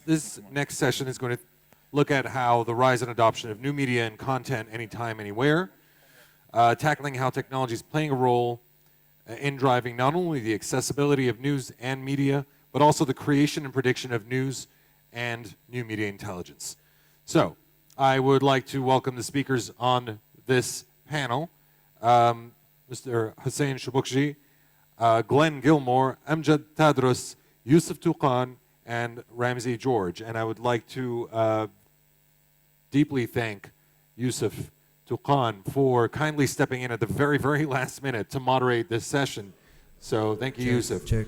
This next session is going to look at how the rise and adoption of new media and content anytime, anywhere, tackling how technology is playing a role in driving not only the accessibility of news and media, but also the creation and prediction of news and new media intelligence. So, I would like to welcome the speakers on this panel, Mr. Hussein Shubukji, Glenn Gilmore, Amjad Tadros, Yusuf Tuqan, and Ramsey George. And I would like to deeply thank Yusuf Tuqan for kindly stepping in at the very, very last minute to moderate this session. So thank you, Yusuf. Check.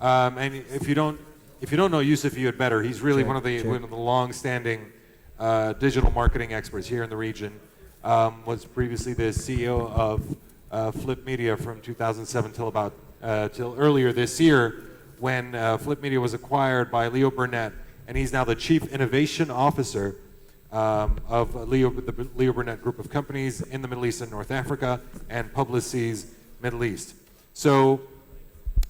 And if you don't know Yusuf, you had better. He's really one of the long-standing digital marketing experts here in the region. Was previously the CEO of Flip Media from 2007 till earlier this year, when Flip Media was acquired by Leo Burnett, and he's now the Chief Innovation Officer of the Leo Burnett Group of companies in the Middle East and North Africa, and Publicis Middle East. So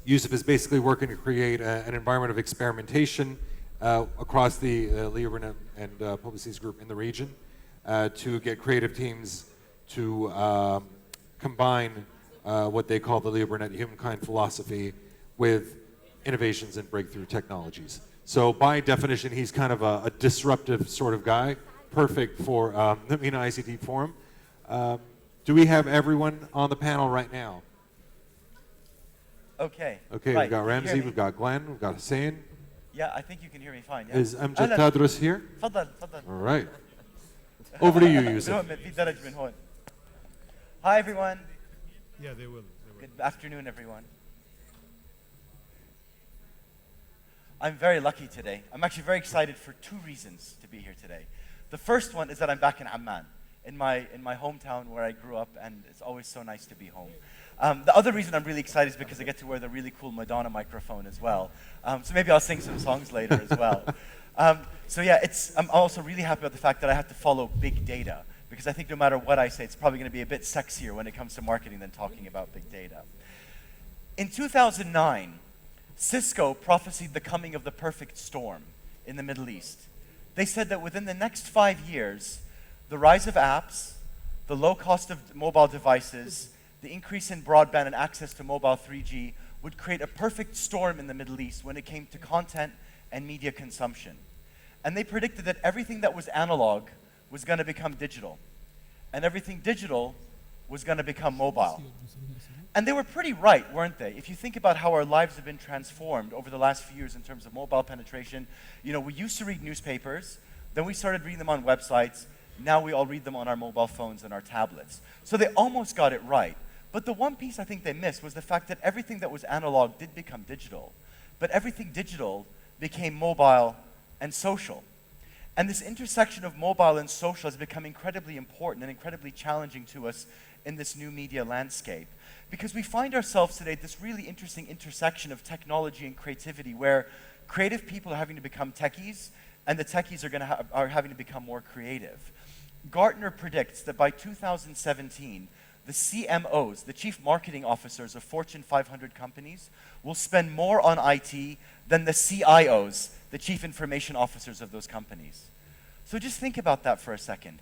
Yusuf is basically working to create an environment of experimentation across the Leo Burnett and Publicis Group in the region to get creative teams to combine what they call the Leo Burnett humankind philosophy with innovations and breakthrough technologies. So by definition, he's kind of a disruptive sort of guy, perfect for the MENA ICT forum. Do we have everyone on the panel right now? Okay. Okay, right. We've got Ramsey, we've got Glenn, we've got Hussein. Yeah, I think you can hear me fine. Yeah. Is Amjad Tadros here? تفضل. All right. Over to you, Yusuf. Hi, everyone. Yeah, they will. Good afternoon, everyone. I'm very lucky today. I'm actually very excited for two reasons to be here today. The first one is that I'm back in Amman, in my hometown where I grew up, and it's always so nice to be home. The other reason I'm really excited is because I get to wear the really cool Madonna microphone as well. So maybe I'll sing some songs later as well. So yeah, I'm also really happy about the fact that I have to follow big data, because I think no matter what I say, it's probably going to be a bit sexier when it comes to marketing than talking about big data. In 2009, Cisco prophesied the coming of the perfect storm in the Middle East. They said that within the next 5 years, the rise of apps, the low cost of mobile devices, the increase in broadband and access to mobile 3G would create a perfect storm in the Middle East when it came to content and media consumption. And they predicted that everything that was analog was going to become digital, and everything digital was going to become mobile. And they were pretty right, weren't they? If you think about how our lives have been transformed over the last few years in terms of mobile penetration, you know, we used to read newspapers, then we started reading them on websites, now we all read them on our mobile phones and our tablets. So they almost got it right. But the one piece I think they missed was the fact that everything that was analog did become digital, but everything digital became mobile and social. And this intersection of mobile and social has become incredibly important and incredibly challenging to us in this new media landscape, because we find ourselves today at this really interesting intersection of technology and creativity, where creative people are having to become techies, and the techies are having to become more creative. Gartner predicts that by 2017, the CMOs, the chief marketing officers of Fortune 500 companies, will spend more on IT than the CIOs, the chief information officers of those companies. So just think about that for a second.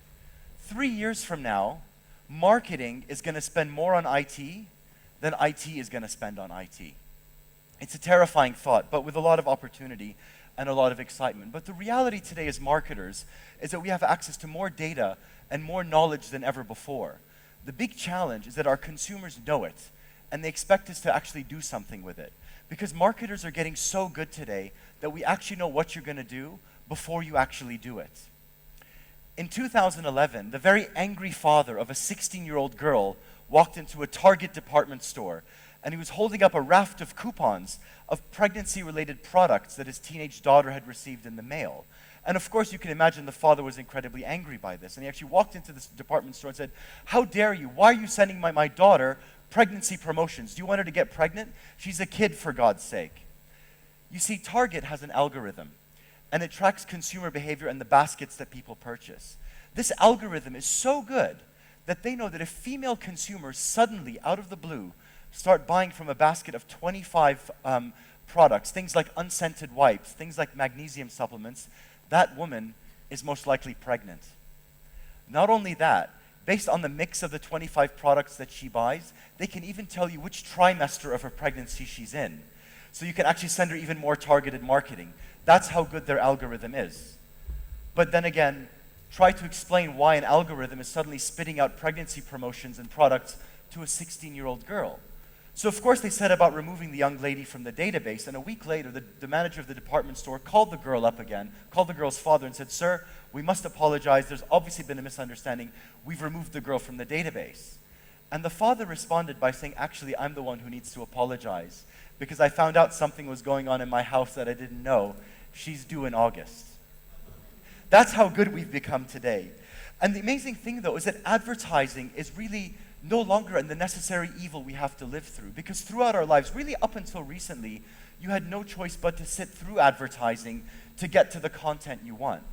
3 years from now, marketing is going to spend more on IT than IT is going to spend on IT. It's a terrifying thought, but with a lot of opportunity and a lot of excitement. But the reality today as marketers is that we have access to more data and more knowledge than ever before. The big challenge is that our consumers know it, and they expect us to actually do something with it. Because marketers are getting so good today that we actually know what you're going to do before you actually do it. In 2011, the very angry father of a 16-year-old girl walked into a Target department store, and he was holding up a raft of coupons of pregnancy-related products that his teenage daughter had received in the mail. And of course, you can imagine the father was incredibly angry by this. And he actually walked into this department store and said, "How dare you? Why are you sending my daughter pregnancy promotions? Do you want her to get pregnant? She's a kid, for God's sake." You see, Target has an algorithm, and it tracks consumer behavior and the baskets that people purchase. This algorithm is so good that they know that if female consumers suddenly, out of the blue, start buying from a basket of 25 products, things like unscented wipes, things like magnesium supplements, that woman is most likely pregnant. Not only that, based on the mix of the 25 products that she buys, they can even tell you which trimester of her pregnancy she's in. So you can actually send her even more targeted marketing. That's how good their algorithm is. But then again, try to explain why an algorithm is suddenly spitting out pregnancy promotions and products to a 16-year-old girl. So of course they set about removing the young lady from the database, and a week later the manager of the department store called the girl up again, called the girl's father and said, "Sir, we must apologize, there's obviously been a misunderstanding, we've removed the girl from the database." And the father responded by saying, "Actually, I'm the one who needs to apologize, because I found out something was going on in my house that I didn't know. She's due in August." That's how good we've become today. And the amazing thing though is that advertising is really no longer the necessary evil we have to live through, because throughout our lives, really up until recently, you had no choice but to sit through advertising to get to the content you want.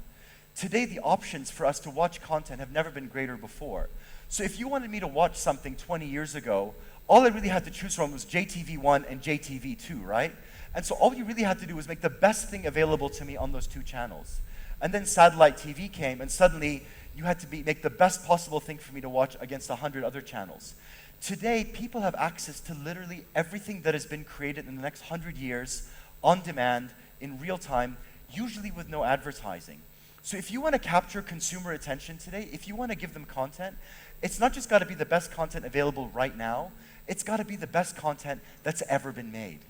Today, the options for us to watch content have never been greater before. So if you wanted me to watch something 20 years ago, all I really had to choose from was JTV1 and JTV2, right? And so all you really had to do was make the best thing available to me on those two channels. And then satellite TV came, and suddenly you had to make the best possible thing for me to watch against 100 other channels. Today, people have access to literally everything that has been created in the next 100 years on demand, in real time, usually with no advertising. So if you want to capture consumer attention today, if you want to give them content, it's not just got to be the best content available right now, it's got to be the best content that's ever been made.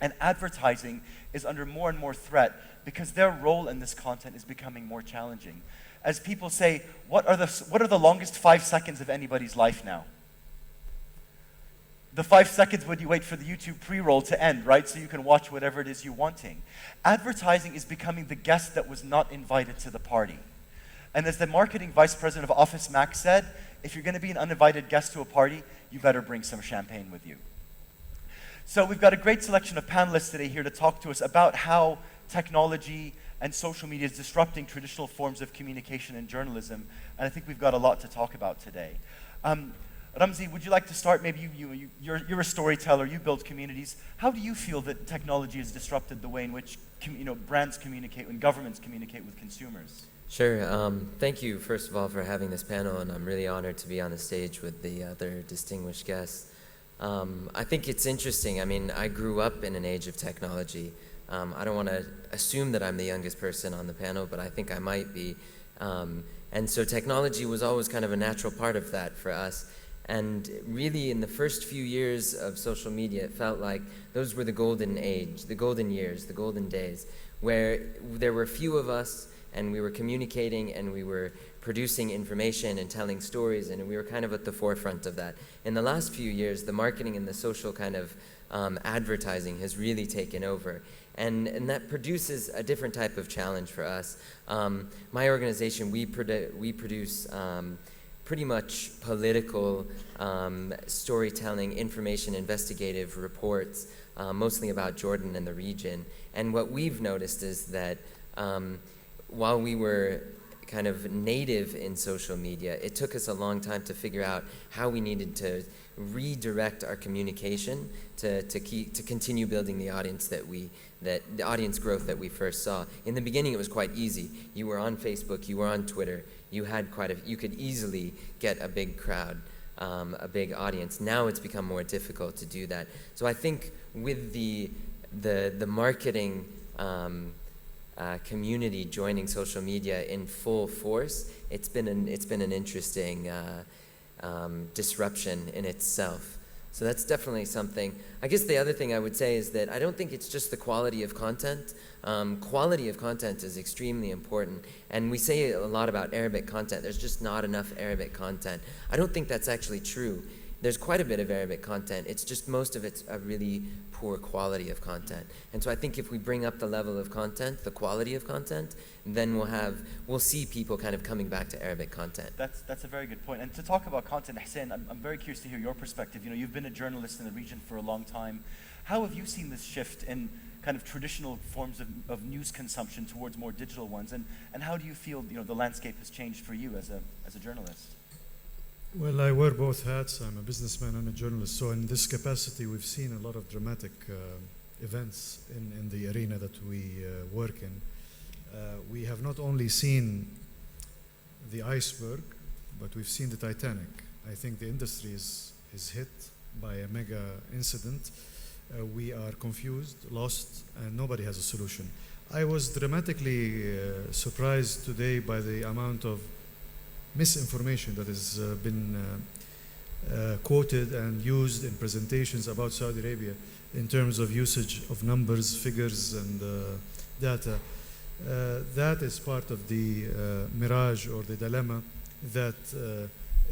And advertising is under more and more threat because their role in this content is becoming more challenging. As people say, what are the longest 5 seconds of anybody's life now? The 5 seconds when you wait for the YouTube pre-roll to end, right? So you can watch whatever it is you're wanting. Advertising is becoming the guest that was not invited to the party. And as the marketing vice president of Office Max said, if you're going to be an uninvited guest to a party, you better bring some champagne with you. So we've got a great selection of panelists today here to talk to us about how technology and social media is disrupting traditional forms of communication and journalism, and I think we've got a lot to talk about today. Ramzi, would you like to start? Maybe you're a storyteller, you build communities. How do you feel that technology has disrupted the way in which brands communicate and governments communicate with consumers? Sure. Thank you, first of all, for having this panel, and I'm really honored to be on the stage with the other distinguished guests. I think it's interesting. I mean, I grew up in an age of technology. I don't want to assume that I'm the youngest person on the panel, but I think I might be. And so technology was always kind of a natural part of that for us. And really, in the first few years of social media, it felt like those were the golden age, the golden years, the golden days, where there were few of us, and we were communicating, and we were producing information and telling stories, and we were kind of at the forefront of that. In the last few years, the marketing and the social kind of advertising has really taken over. And that produces a different type of challenge for us. My organization, we produce pretty much political storytelling, information, investigative reports, mostly about Jordan and the region. And what we've noticed is that while we were kind of native in social media, it took us a long time to figure out how we needed to redirect our communication to continue building the audience the audience growth that we first saw. In the beginning, it was quite easy. You were on Facebook, you were on Twitter, you could easily get a big crowd, a big audience. Now it's become more difficult to do that. So I think with the marketing community joining social media in full force, it's been an interesting disruption in itself. So that's definitely something. I guess the other thing I would say is that I don't think it's just the quality of content. Quality of content is extremely important. And we say a lot about Arabic content. There's just not enough Arabic content. I don't think that's actually true. There's quite a bit of Arabic content. It's just most of it's a really poor quality of content. And so I think if we bring up the level of content, the quality of content, then we'll see people kind of coming back to Arabic content. That's a very good point. And to talk about content, Hussein, I'm very curious to hear your perspective. You know, you've been a journalist in the region for a long time. How have you seen this shift in kind of traditional forms of news consumption towards more digital ones? And how do you feel, the landscape has changed for you as a journalist? Well, I wear both hats. I'm a businessman and a journalist. So in this capacity, we've seen a lot of dramatic events in the arena that we work in. We have not only seen the iceberg, but we've seen the Titanic. I think the industry is hit by a mega incident. We are confused, lost, and nobody has a solution. I was dramatically surprised today by the amount of misinformation that has been quoted and used in presentations about Saudi Arabia in terms of usage of numbers, figures, and data. That is part of the mirage or the dilemma that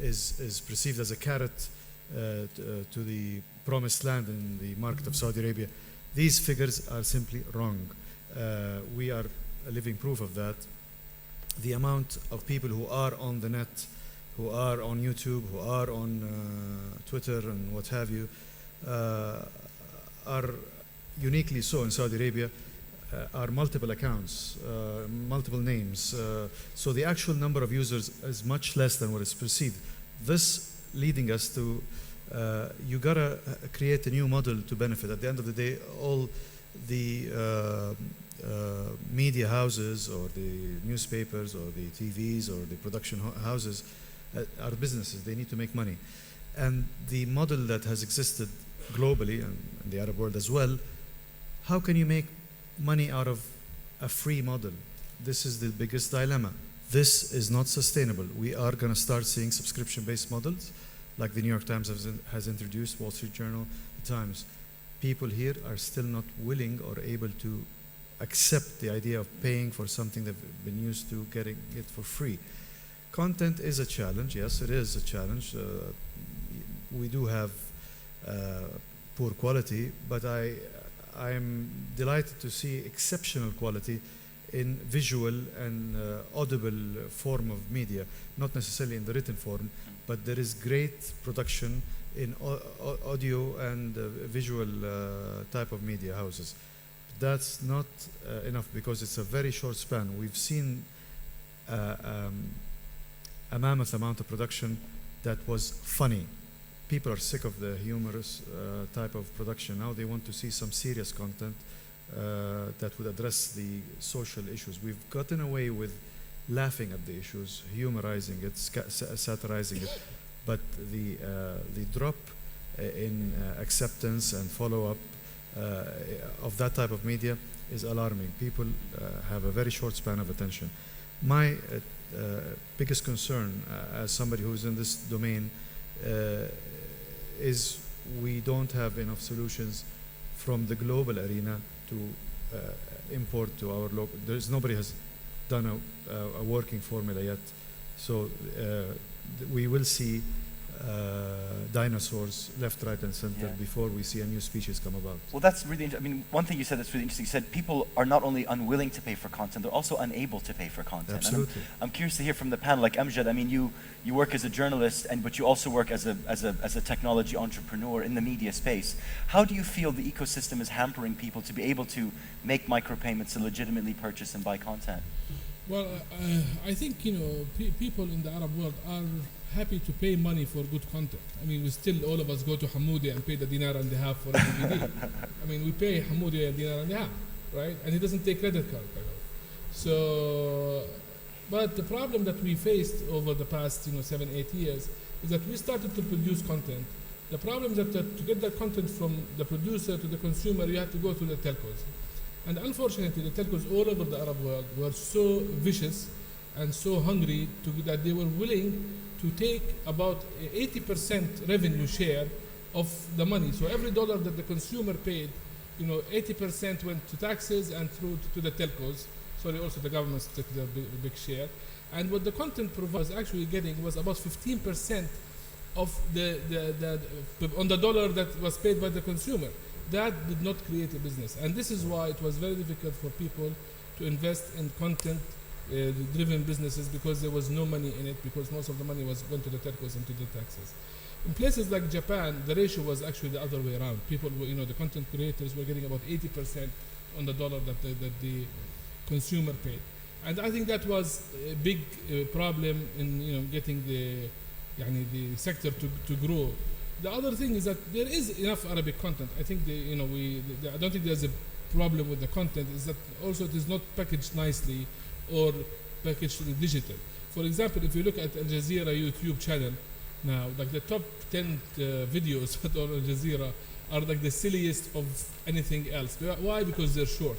is perceived as a carrot to the promised land in the market of Saudi Arabia. These figures are simply wrong. We are a living proof of that. The amount of people who are on the net, who are on YouTube, who are on Twitter and what have you, are uniquely so in Saudi Arabia, are multiple accounts, multiple names. So the actual number of users is much less than what is perceived. This leading us to, you gotta create a new model to benefit. At the end of the day, all the media houses or the newspapers or the TVs or the production houses are businesses. They need to make money. And the model that has existed globally and in the Arab world as well, how can you make money out of a free model? This is the biggest dilemma. This is not sustainable. We are going to start seeing subscription-based models like the New York Times has introduced, Wall Street Journal, the Times. People here are still not willing or able to accept the idea of paying for something they've been used to getting it for free. Content is a challenge. Yes, it is a challenge. We do have poor quality, but I'm delighted to see exceptional quality in visual and audible form of media, not necessarily in the written form, but there is great production in audio and visual type of media houses. That's not enough because it's a very short span. We've seen a mammoth amount of production that was funny. People are sick of the humorous type of production. Now they want to see some serious content that would address the social issues. We've gotten away with laughing at the issues, humorizing it, satirizing it, but the drop in acceptance and follow-up of that type of media is alarming. People have a very short span of attention. My biggest concern as somebody who's in this domain is we don't have enough solutions from the global arena to import to our local. Nobody has done a working formula yet. So we will see dinosaurs left, right, and center before we see a new species come about. Well, that's really interesting. I mean, one thing you said that's really interesting. You said people are not only unwilling to pay for content, they're also unable to pay for content. Absolutely. I'm curious to hear from the panel, like Amjad. I mean, you work as a journalist, but you also work as a technology entrepreneur in the media space. How do you feel the ecosystem is hampering people to be able to make micropayments to legitimately purchase and buy content? Well, I think people in the Arab world are happy to pay money for good content. I mean, we still, all of us go to Hamoudi and pay the dinar and a half for a DVD. I mean, we pay Hamoudi a dinar and a half, right? And he doesn't take credit card. So, but the problem that we faced over the past 7-8 years is that we started to produce content. The problem is that to get that content from the producer to the consumer, you have to go through the telcos. And unfortunately, the telcos all over the Arab world were so vicious and so hungry that they were willing to take about 80% revenue share of the money. So every dollar that the consumer paid, 80% went to taxes and through to the telcos. Sorry, also the government took the big share. And what the content provider was actually getting was about 15% of on the dollar that was paid by the consumer. That did not create a business. And this is why it was very difficult for people to invest in content driven businesses, because there was no money in it, because most of the money was going to the telcos and to the taxes. In places like Japan, the ratio was actually the other way around. People were, the content creators were getting about 80% on the dollar that the consumer paid. And I think that was a big problem in getting the sector to grow. The other thing is that there is enough Arabic content. I think I don't think there's a problem with the content. Is that also it is not packaged nicely or packaged in digital. For example, if you look at Al Jazeera YouTube channel now, like the top 10 videos on Al Jazeera are like the silliest of anything else. Why? Because they're short.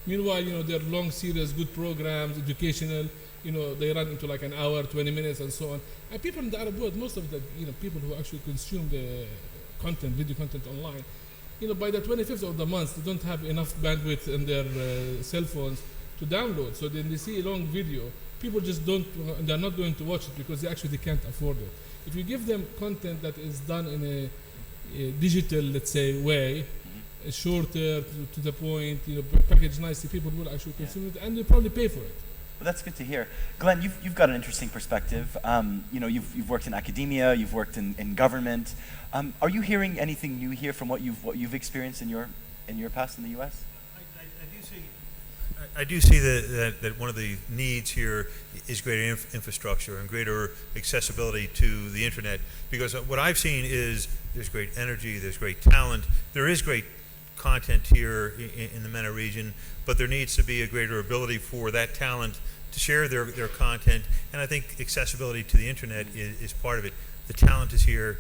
Meanwhile, they're long series, good programs, educational. They run into like an hour, 20 minutes, and so on. And people in the Arab world, most of the people who actually consume the content, video content online, by the 25th of the month, they don't have enough bandwidth in their cell phones to download. So then they see a long video, people just they're not going to watch it because they can't afford it. If you give them content that is done in a digital, let's say, way, shorter, to the point, packaged nicely, people will actually consume it, and they probably pay for it. Well, that's good to hear. Glenn, you've got an interesting perspective. You've worked in academia, you've worked in government. Are you hearing anything new here from what you've experienced in your past in the U.S.? I do see that one of the needs here is greater infrastructure and greater accessibility to the internet, because what I've seen is there's great energy, there's great talent, there is great content here in the MENA region, but there needs to be a greater ability for that talent to share their content, and I think accessibility to the internet is part of it. The talent is here,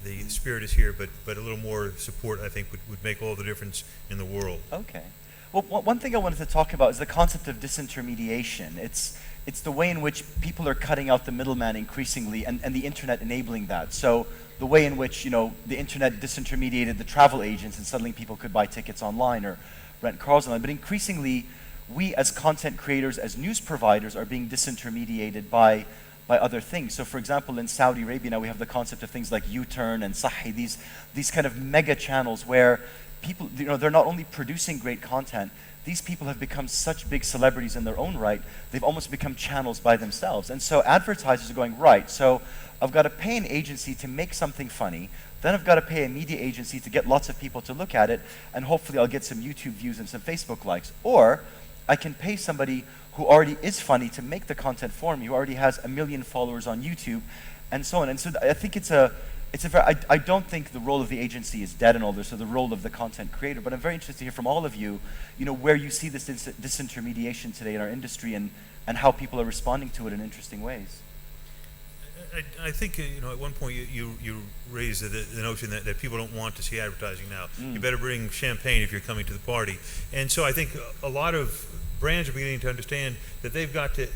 the spirit is here, but a little more support, I think, would make all the difference in the world. Okay. Well, one thing I wanted to talk about is the concept of disintermediation. It's the way in which people are cutting out the middleman increasingly, and the internet enabling that. So the way in which the internet disintermediated the travel agents, and suddenly people could buy tickets online or rent cars online. But increasingly, we as content creators, as news providers, are being disintermediated by other things. So for example, in Saudi Arabia now we have the concept of things like U-Turn and Sahih, these kind of mega channels where people, they're not only producing great content, these people have become such big celebrities in their own right, they've almost become channels by themselves. And so advertisers are going, right, so I've got to pay an agency to make something funny, then I've got to pay a media agency to get lots of people to look at it, and hopefully I'll get some YouTube views and some Facebook likes. Or I can pay somebody who already is funny to make the content for me, who already has 1 million followers on YouTube, and so on. And so I think I don't think the role of the agency is dead and all this, so the role of the content creator, but I'm very interested to hear from all of you, where you see this disintermediation today in our industry, and how people are responding to it in interesting ways. I think, at one point you raised the notion that people don't want to see advertising now. You better bring champagne if you're coming to the party. And so I think a lot of brands are beginning to understand that they've got to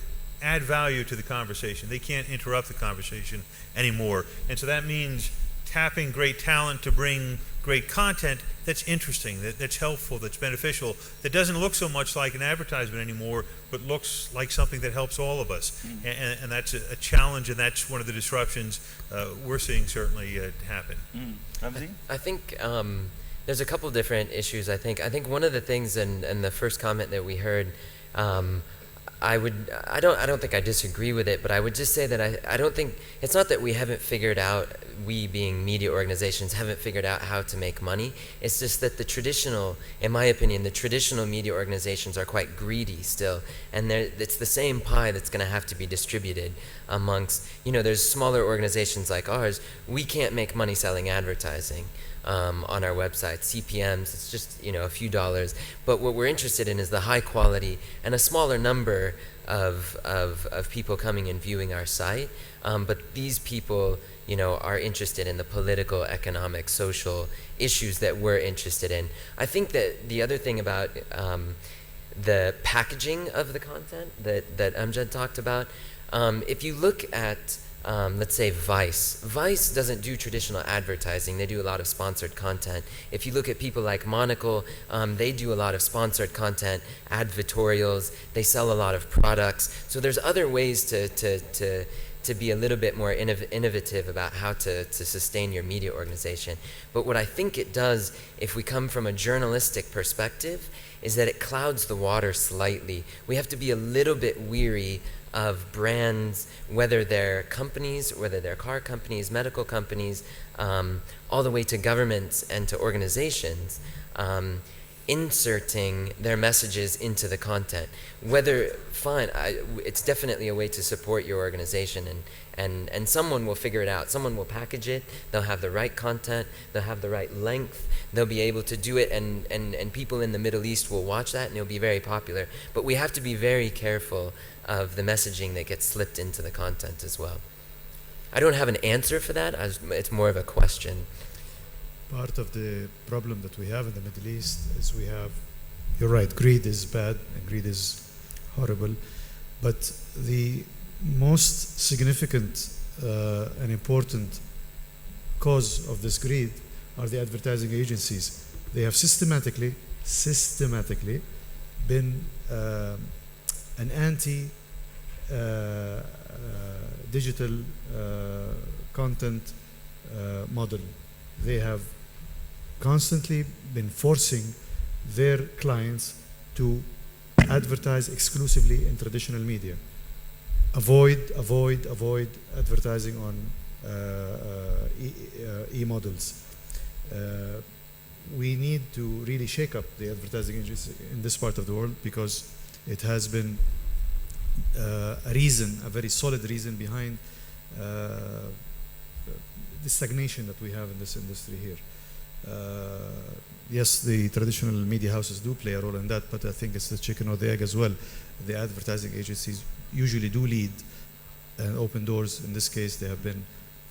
add value to the conversation. They can't interrupt the conversation anymore. And so that means tapping great talent to bring great content that's interesting, that's helpful, that's beneficial, that doesn't look so much like an advertisement anymore, but looks like something that helps all of us. And that's a challenge, and that's one of the disruptions we're seeing certainly happen. Ramzi? I think there's a couple different issues. I think one of the things in the first comment that we heard, I don't think I disagree with it, but I would just say that I don't think, it's not that we haven't figured out, we being media organizations haven't figured out how to make money. It's just that in my opinion, the traditional media organizations are quite greedy still, and it's the same pie that's going to have to be distributed amongst, there's smaller organizations like ours. We can't make money selling advertising on our website. CPMs, it's just a few dollars. But what we're interested in is the high quality and a smaller number of people coming and viewing our site. But these people, are interested in the political, economic, social issues that we're interested in. I think that the other thing about the packaging of the content that Amjad talked about, if you look at let's say Vice doesn't do traditional advertising. They do a lot of sponsored content. If you look at people like Monocle, they do a lot of sponsored content, advertorials. They sell a lot of products. So there's other ways to be a little bit more innovative about how to sustain your media organization. But what I think it does, if we come from a journalistic perspective, is that it clouds the water slightly. We have to be a little bit weary of brands, whether they're companies, whether they're car companies, medical companies, all the way to governments and to organizations. inserting their messages into the content. Whether, fine, it's definitely a way to support your organization, and someone will figure it out. Someone will package it, they'll have the right content, they'll have the right length, they'll be able to do it, and people in the Middle East will watch that, and it'll be very popular. But we have to be very careful of the messaging that gets slipped into the content as well. I don't have an answer for that, it's more of a question. Part of the problem that we have in the Middle East is we have, you're right, greed is bad and greed is horrible, but the most significant and important cause of this greed are the advertising agencies. They have systematically been an anti-digital content model. They have constantly been forcing their clients to advertise exclusively in traditional media. Avoid advertising on e-models. We need to really shake up the advertising industry in this part of the world, because it has been a very solid reason behind the stagnation that we have in this industry here. Yes, the traditional media houses do play a role in that, but I think it's the chicken or the egg as well. The advertising agencies usually do lead and open doors. In this case, they have been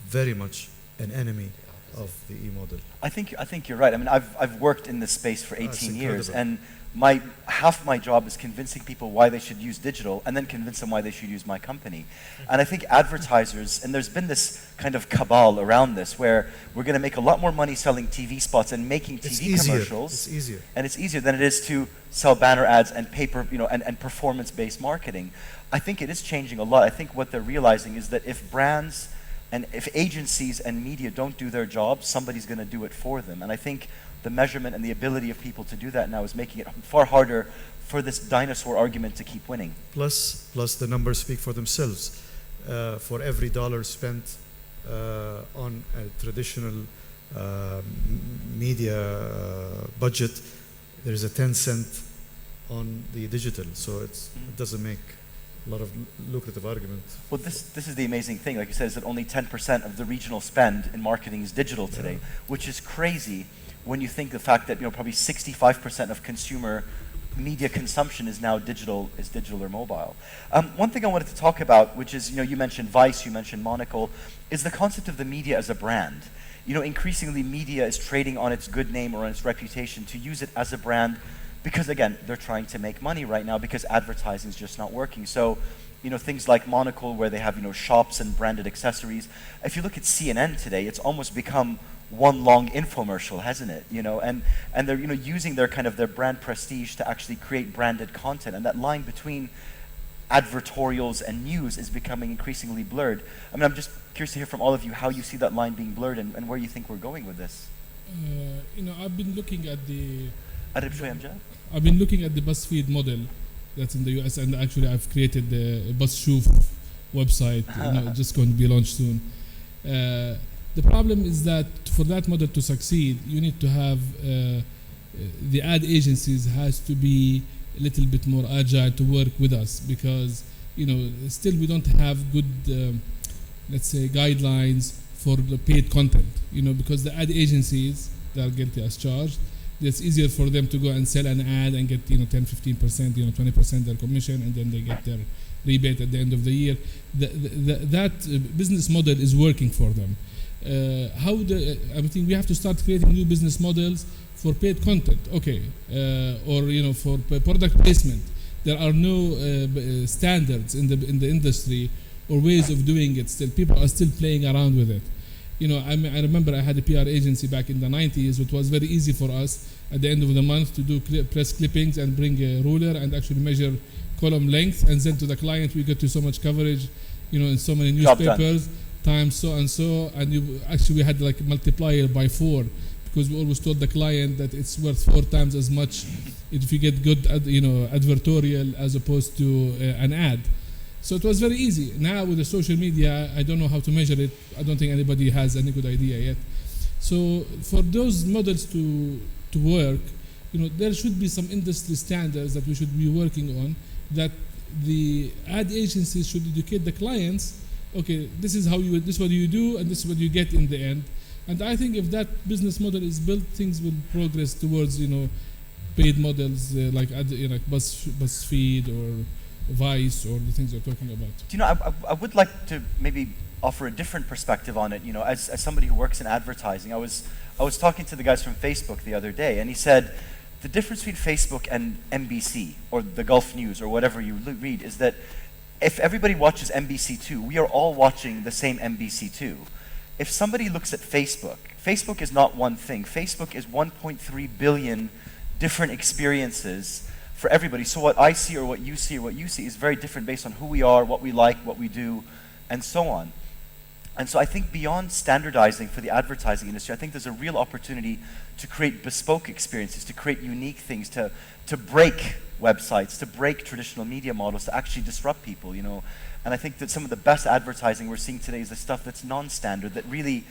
very much an enemy of the e-model. I think you're right. I mean, I've worked in this space for 18 years, incredible. and half my job is convincing people why they should use digital, and then convince them why they should use my company. And I think advertisers, and there's been this kind of cabal around this, where we're going to make a lot more money selling TV spots and making TV commercials. It's easier. And it's easier than it is to sell banner ads and paper, and performance-based marketing. I think it is changing a lot. I think what they're realizing is that if brands and if agencies and media don't do their job, somebody's going to do it for them. And I think the measurement and the ability of people to do that now is making it far harder for this dinosaur argument to keep winning. Plus the numbers speak for themselves. For every dollar spent on a traditional media budget, there's a 10-cent on the digital. So it doesn't make a lot of lucrative argument. Well, this is the amazing thing. Like you said, is that only 10% of the regional spend in marketing is digital today, which is crazy when you think the fact that probably 65% of consumer media consumption is now digital or mobile. One thing I wanted to talk about, which is you mentioned Vice, you mentioned Monocle, is the concept of the media as a brand. Increasingly media is trading on its good name or on its reputation to use it as a brand, because again, they're trying to make money right now because advertising is just not working. So, things like Monocle, where they have, shops and branded accessories. If you look at CNN today, it's almost become one long infomercial, hasn't it? And they're, using their brand prestige to actually create branded content. And that line between advertorials and news is becoming increasingly blurred. I mean, I'm just curious to hear from all of you how you see that line being blurred and where you think we're going with this. I've been looking at the the BuzzFeed model that's in the US, and actually I've created the BuzzShoof website, just going to be launched soon. The problem is that for that model to succeed, you need to have the ad agencies has to be a little bit more agile to work with us, because still we don't have good let's say guidelines for the paid content, because the ad agencies, they are guilty as charged. It's easier for them to go and sell an ad and get 10-15%, 20% their commission, and then they get their rebate at the end of the year. That business model is working for them. I think we have to start creating new business models for paid content, or for product placement. There are no standards in the industry or ways of doing it. Still, people are still playing around with it. I remember I had a PR agency back in the 90s. It was very easy for us at the end of the month to do press clippings and bring a ruler and actually measure column length and send to the client. We get to so much coverage, in so many newspapers, times so and so, and we had like multiplier by 4, because we always told the client that it's worth 4 times as much if you get good, advertorial as opposed to an ad. So it was very easy. Now with the social media, I don't know how to measure it. I don't think anybody has any good idea yet. So for those models to work, there should be some industry standards that we should be working on, that the ad agencies should educate the clients. Okay, this is what you do, and this is what you get in the end. And I think if that business model is built, things will progress towards paid models like BuzzFeed or Vice or the things you're talking about. I would like to maybe offer a different perspective on it. As somebody who works in advertising, I was talking to the guys from Facebook the other day, and he said the difference between Facebook and NBC or the Gulf News or whatever you read is that if everybody watches NBC2, we are all watching the same NBC2. If somebody looks at Facebook, Facebook is not one thing. Facebook is 1.3 billion different experiences for everybody. So what I see or what you see or what you see is very different based on who we are, what we like, what we do, and so on. And so I think beyond standardizing for the advertising industry, I think there's a real opportunity to create bespoke experiences, to create unique things, to break websites, to break traditional media models, to actually disrupt people, And I think that some of the best advertising we're seeing today is the stuff that's non-standard, that really,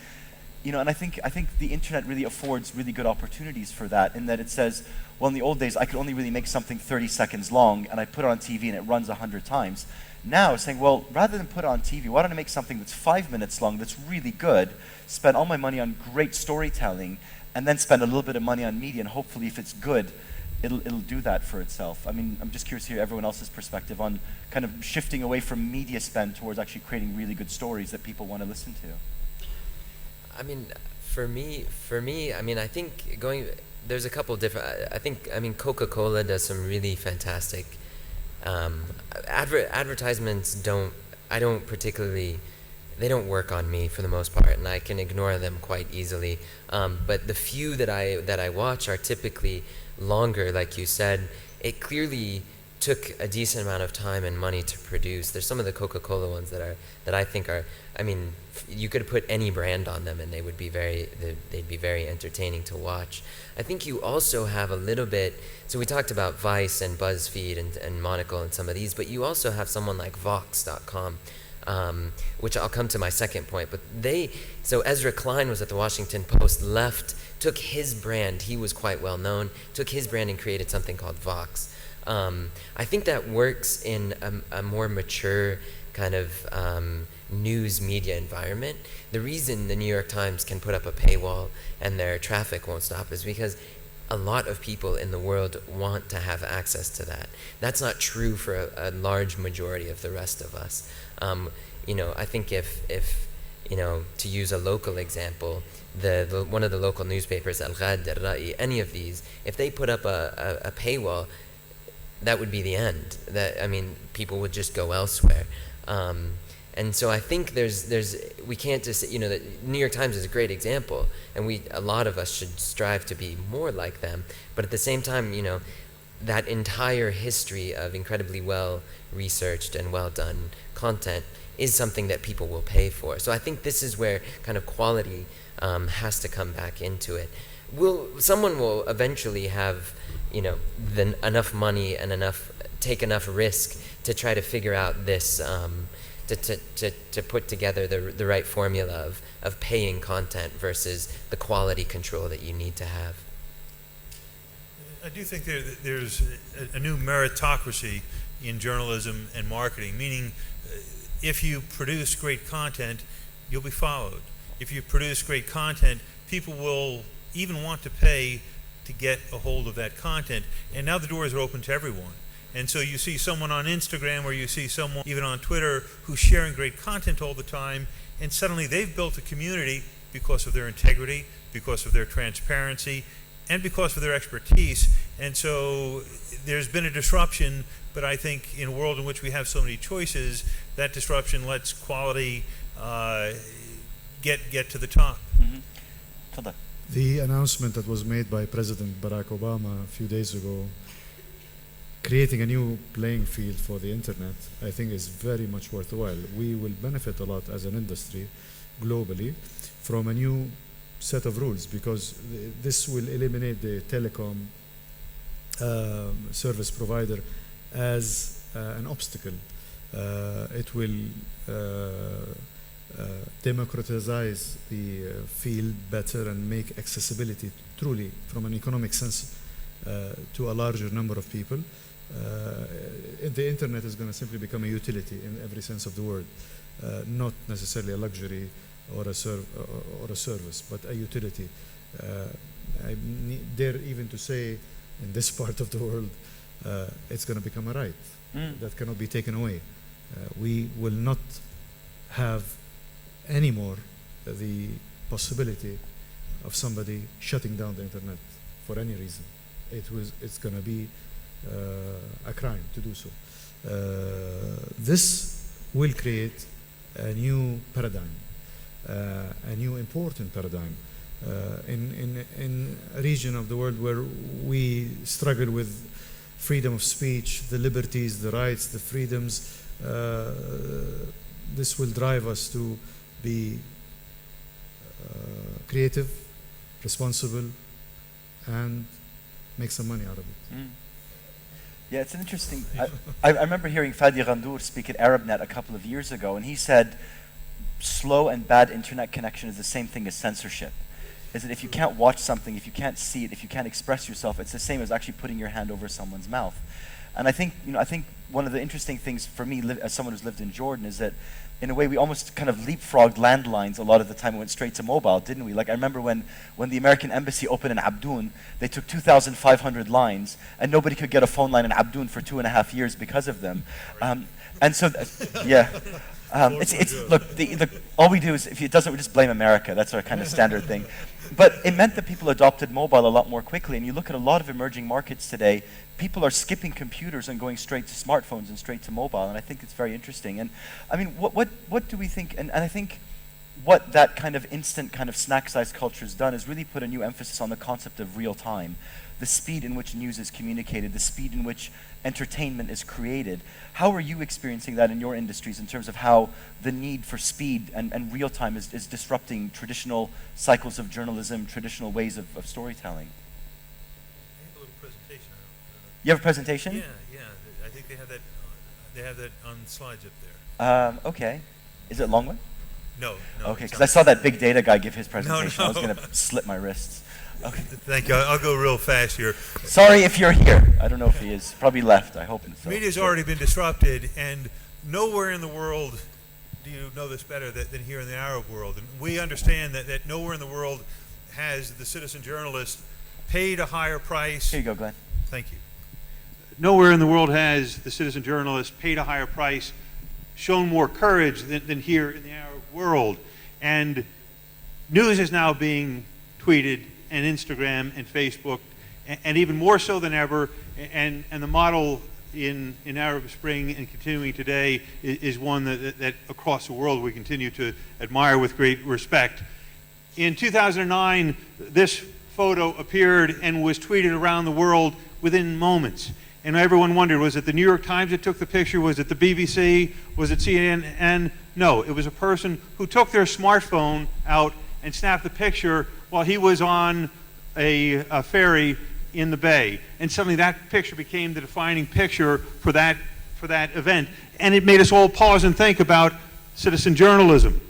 and I think the internet really affords really good opportunities for that, in that it says, well, in the old days, I could only really make something 30 seconds long, and I put it on TV and it runs 100 times. Now it's saying, well, rather than put it on TV, why don't I make something that's 5 minutes long, that's really good, spend all my money on great storytelling, and then spend a little bit of money on media, and hopefully if it's good, it'll do that for itself. I mean, I'm just curious to hear everyone else's perspective on kind of shifting away from media spend towards actually creating really good stories that people want to listen to. I mean, for me, I mean, I think there's a couple different, Coca-Cola does some really fantastic, advertisements they don't work on me for the most part, and I can ignore them quite easily. But the few that I watch are typically longer, like you said. It clearly took a decent amount of time and money to produce. There's some of the Coca-Cola ones that I think are, I mean, you could put any brand on them and they'd be very entertaining to watch. I think you also have a little bit, so we talked about Vice and BuzzFeed and Monocle and some of these, but you also have someone like Vox.com, which I'll come to my second point, but so Ezra Klein was at the Washington Post, took his brand, he was quite well known, took his brand and created something called Vox. I think that works in a more mature kind of news media environment. The reason the New York Times can put up a paywall and their traffic won't stop is because a lot of people in the world want to have access to that. That's not true for a large majority of the rest of us. I think if to use a local example, one of the local newspapers, Al-Ghad, Al-Ra'i, any of these, if they put up a paywall, that would be the end. People would just go elsewhere. And so I think we can't just, the New York Times is a great example, and a lot of us should strive to be more like them. But at the same time, that entire history of incredibly well researched and well done content is something that people will pay for. So I think this is where kind of quality has to come back into it. Someone will eventually have, enough money and take enough risk to try to figure out this, to put together the right formula of paying content versus the quality control that you need to have. I do think there's a new meritocracy in journalism and marketing, meaning if you produce great content, you'll be followed. If you produce great content, people will even want to pay to get a hold of that content. And now the doors are open to everyone. And so you see someone on Instagram or you see someone even on Twitter who's sharing great content all the time, and suddenly they've built a community because of their integrity, because of their transparency, and because of their expertise. And so there's been a disruption, but I think in a world in which we have so many choices, that disruption lets quality get to the top. Mm-hmm. The announcement that was made by President Barack Obama a few days ago, creating a new playing field for the internet, I think is very much worthwhile. We will benefit a lot as an industry globally from a new set of rules, because this will eliminate the telecom service provider as an obstacle. It will democratize the field better and make accessibility truly, from an economic sense, to a larger number of people. The internet is going to simply become a utility in every sense of the word, not necessarily a luxury or a service, but a utility. I dare even to say, in this part of the world, it's going to become a right that cannot be taken away. We will not have anymore the possibility of somebody shutting down the internet for any reason. It's going to be a crime to do so. This will create a new paradigm, a new important paradigm in a region of the world where we struggle with freedom of speech, the liberties, the rights, the freedoms. This will drive us to be creative, responsible, and make some money out of it. Yeah, it's an interesting. I remember hearing Fadi Ghandour speak at ArabNet a couple of years ago, and he said slow and bad internet connection is the same thing as censorship. Is that if you can't watch something, if you can't see it, if you can't express yourself, it's the same as actually putting your hand over someone's mouth. And I think one of the interesting things for me, as someone who's lived in Jordan, is that in a way we almost kind of leapfrogged landlines a lot of the time and went straight to mobile, didn't we? Like I remember when the American embassy opened in Abdoun, they took 2,500 lines and nobody could get a phone line in Abdoun for 2.5 years because of them. And so, yeah. Look, all we do is, if it doesn't, we just blame America. That's our kind of standard thing. But it meant that people adopted mobile a lot more quickly. And you look at a lot of emerging markets today, people are skipping computers and going straight to smartphones and straight to mobile. And I think it's very interesting. And I mean, what do we think? And I think what that kind of instant kind of snack-sized culture has done is really put a new emphasis on the concept of real time. The speed in which news is communicated, the speed in which entertainment is created. How are you experiencing that in your industries in terms of how the need for speed and real time is disrupting traditional cycles of journalism, traditional ways of storytelling? I have a little presentation. You have a presentation? Yeah. I think they have that on slides up there. Okay. Is it a long one? No. Okay, because I saw that big data guy give his presentation. No. I was going to slit my wrists. Okay. Thank you. I'll go real fast here. Sorry if you're here. I don't know if he is. Probably left. I hope so. Media's already been disrupted, and nowhere in the world do you know this better than here in the Arab world. And we understand that nowhere in the world has the citizen journalist paid a higher price. Here you go, Glenn. Thank you. Nowhere in the world has the citizen journalist paid a higher price, shown more courage than here in the Arab world. And news is now being tweeted and Instagram and Facebook, and even more so than ever, and the model in Arab Spring and continuing today is one that across the world we continue to admire with great respect. In 2009, this photo appeared and was tweeted around the world within moments. And everyone wondered, was it the New York Times that took the picture? Was it the BBC? Was it CNN? No, it was a person who took their smartphone out and snapped the picture while he was on a ferry in the bay. And suddenly that picture became the defining picture for that event. And it made us all pause and think about citizen journalism.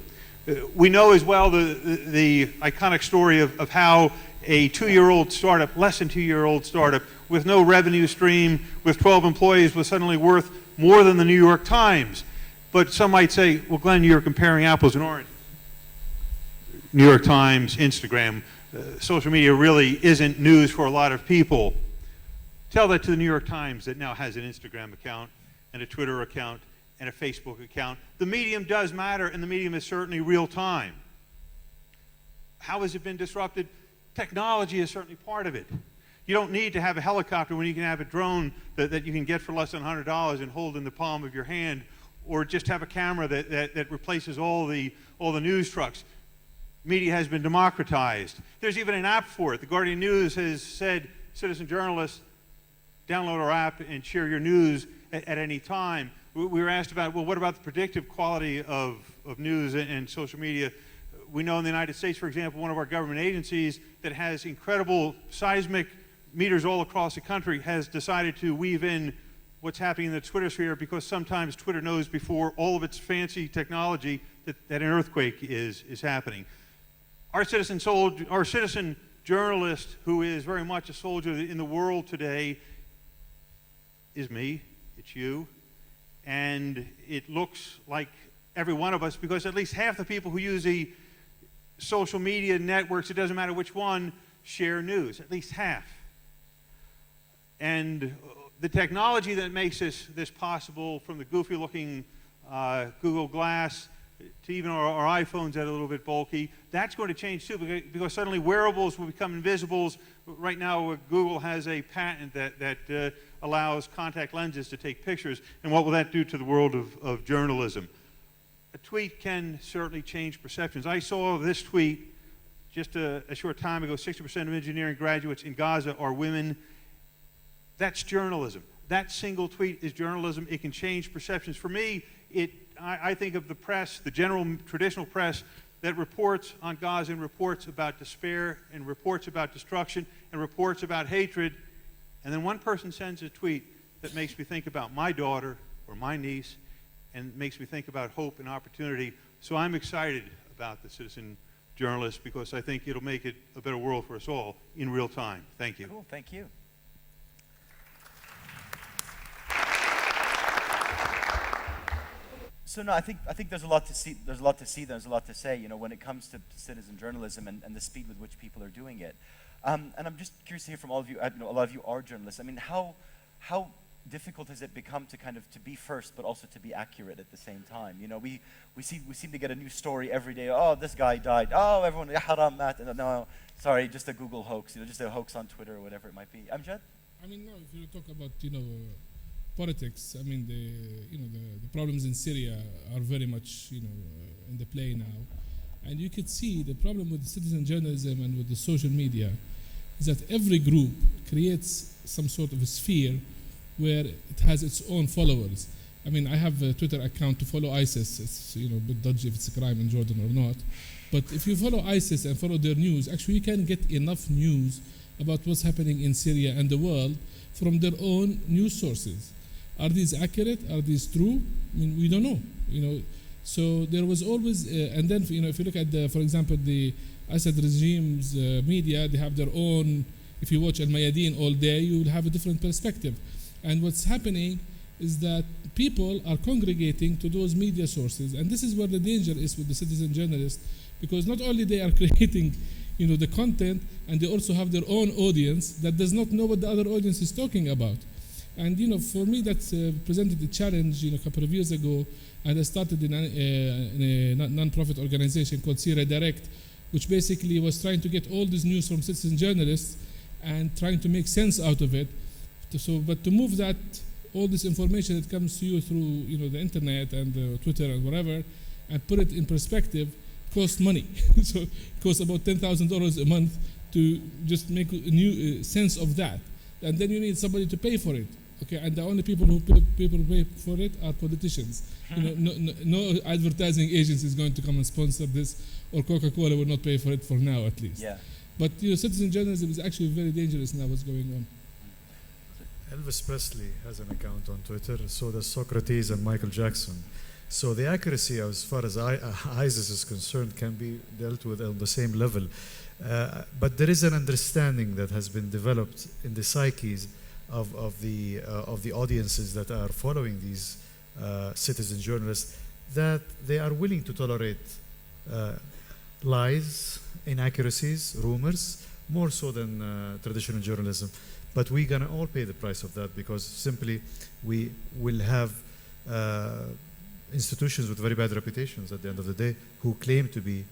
We know as well the iconic story of how a 2-year-old startup, less than 2-year-old startup, with no revenue stream, with 12 employees, was suddenly worth more than the New York Times. But some might say, well, Glenn, you're comparing apples and oranges. New York Times, Instagram, social media really isn't news for a lot of people. Tell that to the New York Times that now has an Instagram account and a Twitter account and a Facebook account. The medium does matter, and the medium is certainly real time. How has it been disrupted? Technology is certainly part of it. You don't need to have a helicopter when you can have a drone that you can get for less than $100 and hold in the palm of your hand, or just have a camera that replaces all the news trucks. Media has been democratized. There's even an app for it. The Guardian News has said, citizen journalists, download our app and share your news at any time. We were asked about, well, what about the predictive quality of news and social media? We know in the United States, for example, one of our government agencies that has incredible seismic meters all across the country has decided to weave in what's happening in the Twitter sphere, because sometimes Twitter knows before all of its fancy technology that an earthquake is happening. Our citizen journalist who is very much a soldier in the world today is me, it's you, and it looks like every one of us, because at least half the people who use the social media networks, it doesn't matter which one, share news, at least half. And the technology that makes this possible, from the goofy looking Google Glass to even our iPhones that are a little bit bulky, that's going to change too, because suddenly wearables will become invisibles. Right now, Google has a patent that allows contact lenses to take pictures. And what will that do to the world of journalism? A tweet can certainly change perceptions. I saw this tweet just a short time ago: 60% of engineering graduates in Gaza are women. That's journalism. That single tweet is journalism. It can change perceptions. For me, I think of the press, the general traditional press, that reports on Gaza and reports about despair and reports about destruction and reports about hatred, and then one person sends a tweet that makes me think about my daughter or my niece and makes me think about hope and opportunity. So I'm excited about the citizen journalist, because I think it'll make it a better world for us all in real time. Thank you. Cool, thank you. So no, I think there's a lot to see. There's a lot to see. There's a lot to say. You know, when it comes to citizen journalism and the speed with which people are doing it. And I'm just curious to hear from all of you. You know, a lot of you are journalists. I mean, how difficult has it become to kind of to be first, but also to be accurate at the same time? You know, we seem to get a new story every day. Oh, this guy died. Oh, everyone, ya haram mat. No, sorry, just a Google hoax. You know, just a hoax on Twitter or whatever it might be. Amjad? I mean, no, if you talk about, politics, I mean, the problems in Syria are very much, in the play now. And you could see the problem with citizen journalism and with the social media is that every group creates some sort of a sphere where it has its own followers. I mean, I have a Twitter account to follow ISIS. It's, a bit dodgy if it's a crime in Jordan or not. But if you follow ISIS and follow their news, actually you can get enough news about what's happening in Syria and the world from their own news sources. Are these accurate? Are these true? I mean, we don't know, So there was always, and then, if you look at for example, the Assad regime's media, they have their own. If you watch Al-Mayadeen all day, you will have a different perspective. And what's happening is that people are congregating to those media sources, and this is where the danger is with the citizen journalist, because not only they are creating, the content, and they also have their own audience that does not know what the other audience is talking about. And for me, that presented a challenge, a couple of years ago, and I started in a non-profit organization called Syria Direct, which basically was trying to get all this news from citizen journalists and trying to make sense out of it. But to move that, all this information that comes to you through, the internet and Twitter and whatever, and put it in perspective, costs money. So it costs about $10,000 a month to just make a new sense of that. And then you need somebody to pay for it. Okay, and the only people who pay for it are politicians. No advertising agency is going to come and sponsor this, or Coca-Cola will not pay for it for now, at least. Yeah. But citizen journalism is actually very dangerous now. What's going on? Elvis Presley has an account on Twitter, so does Socrates and Michael Jackson. So the accuracy, as far as ISIS is concerned, can be dealt with on the same level. But there is an understanding that has been developed in the psyches of the audiences that are following these citizen journalists, that they are willing to tolerate lies, inaccuracies, rumors, more so than traditional journalism. But we're gonna all pay the price of that, because simply we will have institutions with very bad reputations at the end of the day who claim to be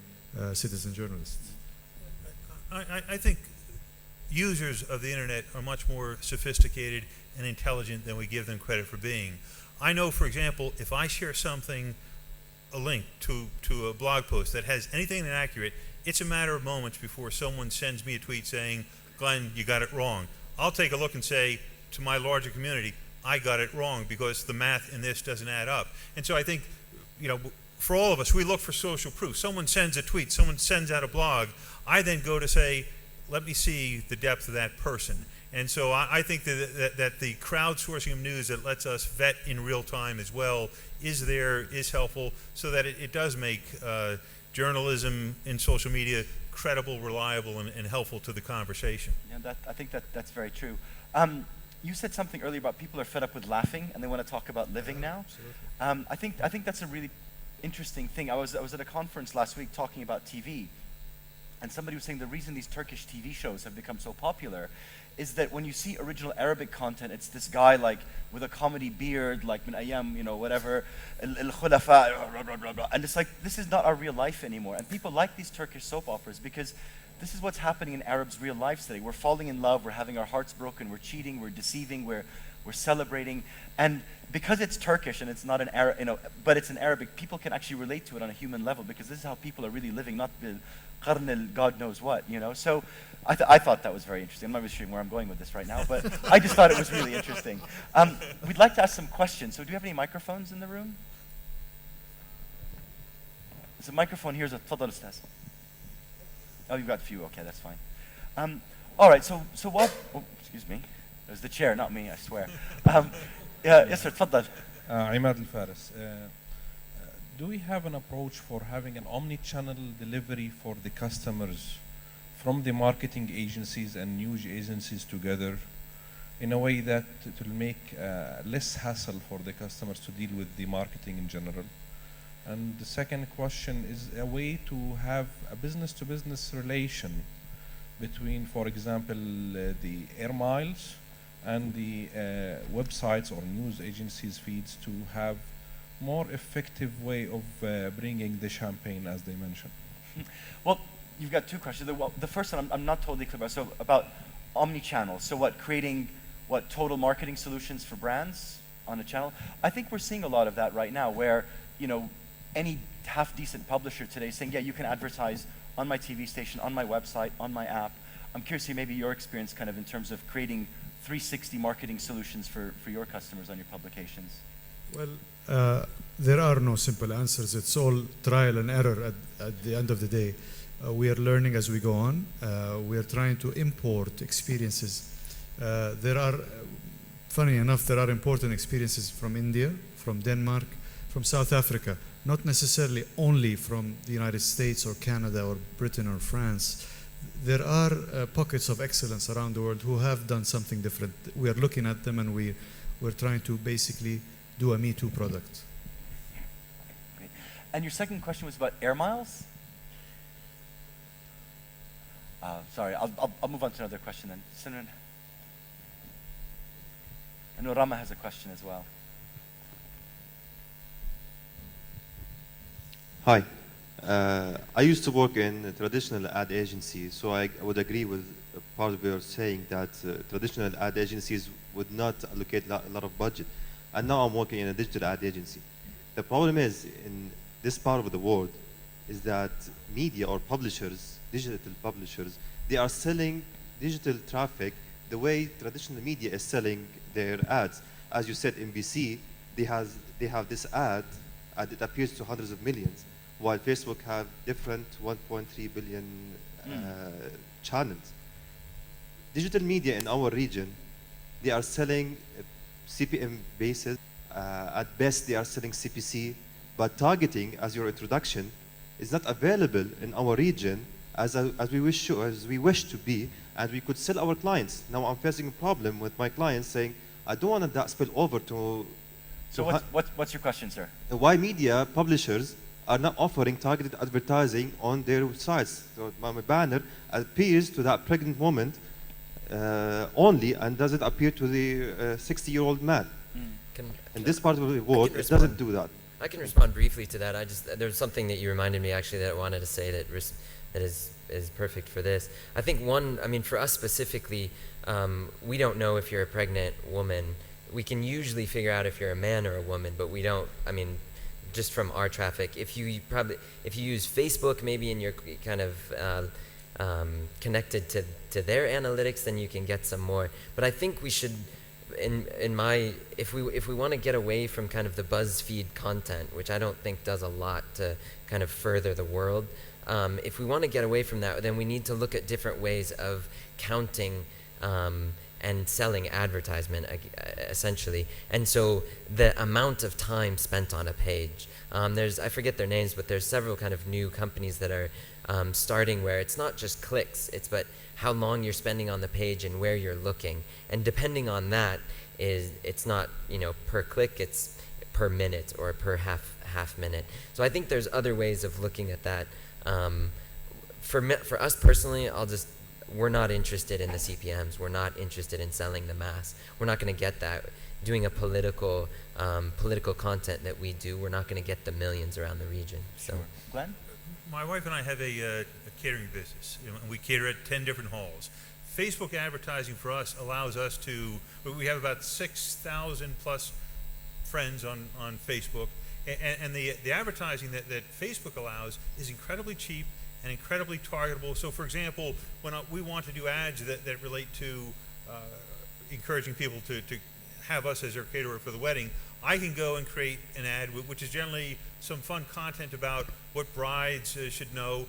citizen journalists. I think users of the internet are much more sophisticated and intelligent than we give them credit for being. I know, for example, if I share something, a link to a blog post that has anything inaccurate, it's a matter of moments before someone sends me a tweet saying, Glenn, you got it wrong. I'll take a look and say to my larger community, I got it wrong because the math in this doesn't add up. And so I think, for all of us, we look for social proof. Someone sends a tweet, someone sends out a blog. I then go to say, let me see the depth of that person. And so I think that the crowdsourcing of news that lets us vet in real time as well is helpful, so that it does make journalism in social media credible, reliable, and helpful to the conversation. Yeah, I think that's very true. You said something earlier about people are fed up with laughing and they want to talk about living now. I think that's a really interesting thing. I was at a conference last week talking about TV, and somebody was saying the reason these Turkish TV shows have become so popular is that when you see original Arabic content, it's this guy like with a comedy beard, like min ayam, you know, whatever, al-khulafa, and it's like, this is not our real life anymore. And people like these Turkish soap operas because this is what's happening in Arabs' real lives today. We're falling in love, we're having our hearts broken, we're cheating, we're deceiving, we're celebrating. And because it's Turkish and it's not an Arab, you know, but it's in Arabic, people can actually relate to it on a human level because this is how people are really living, not the qarn God knows what, you know. So I thought that was very interesting. I'm not really sure where I'm going with this right now, but I just thought it was really interesting. We'd like to ask some questions. So do you have any microphones in the room? There's a microphone here. تفضل أستاذ. Oh, you've got a few. Okay, that's fine. All right. So what? Oh, excuse me. It was the chair, not me. I swear. Yes, sir. تفضل. عماد الفارس. Do we have an approach for having an omni-channel delivery for the customers from the marketing agencies and news agencies together in a way that it will make less hassle for the customers to deal with the marketing in general? And the second question is a way to have a business-to-business relation between, for example, the air miles and the websites or news agencies' feeds to have more effective way of bringing the champagne, as they mentioned. Well, you've got two questions. The first one I'm not totally clear about. So about omni-channel. So creating total marketing solutions for brands on a channel? I think we're seeing a lot of that right now where, you know, any half-decent publisher today is saying, yeah, you can advertise on my TV station, on my website, on my app. I'm curious to see maybe your experience kind of in terms of creating 360 marketing solutions for your customers on your publications. Well, there are no simple answers. It's all trial and error at the end of the day. We are learning as we go on. We are trying to import experiences. Funny enough, there are important experiences from India, from Denmark, from South Africa, not necessarily only from the United States or Canada or Britain or France. There are pockets of excellence around the world who have done something different. We are looking at them and we're trying to basically do a Me Too product. Okay. And your second question was about air miles? Sorry, I'll move on to another question then. Simran. I know Rama has a question as well. Hi. I used to work in a traditional ad agency, so I would agree with part of your saying that traditional ad agencies would not allocate a lot of budget. And now I'm working in a digital ad agency. The problem is, in this part of the world, is that media or publishers, digital publishers, they are selling digital traffic the way traditional media is selling their ads. As you said, NBC, they have this ad, and it appears to hundreds of millions, while Facebook have different 1.3 billion channels. Digital media in our region, they are selling CPM basis. At best, they are selling CPC, but targeting, as your introduction, is not available in our region as we wish to be, and we could sell our clients. Now I'm facing a problem with my clients saying, I don't want that spill over to. So what's your question, sir? Why media publishers are not offering targeted advertising on their sites? So my banner appears to that pregnant woman only, and doesn't appear to the 60-year-old man. In this part of the world, it doesn't do that. I can respond briefly to that. There's something that you reminded me actually that I wanted to say that is perfect for this. I think for us specifically, we don't know if you're a pregnant woman. We can usually figure out if you're a man or a woman, but we don't. Just from our traffic, if you use Facebook, maybe and you're kind of connected to their analytics, then you can get some more. But I think we should, if we want to get away from kind of the BuzzFeed content, which I don't think does a lot to kind of further the world, if we want to get away from that, then we need to look at different ways of counting and selling advertisement essentially. And so the amount of time spent on a page, I forget their names, but there's several kind of new companies that are starting where it's not just clicks, but how long you're spending on the page and where you're looking. And depending on that, it's not, per click, it's per minute or per half minute. So I think there's other ways of looking at that. For us personally, we're not interested in the CPMs. We're not interested in selling the mass. We're not going to get that. Doing a political content that we do, we're not going to get the millions around the region. So, Glenn? My wife and I have a catering business, and we cater at 10 different halls. Facebook advertising for us allows us to, we have about 6,000 plus friends on Facebook, and the advertising that Facebook allows is incredibly cheap and incredibly targetable. So for example, when we want to do ads that relate to encouraging people to have us as their caterer for the wedding, I can go and create an ad which is generally some fun content about what brides should know,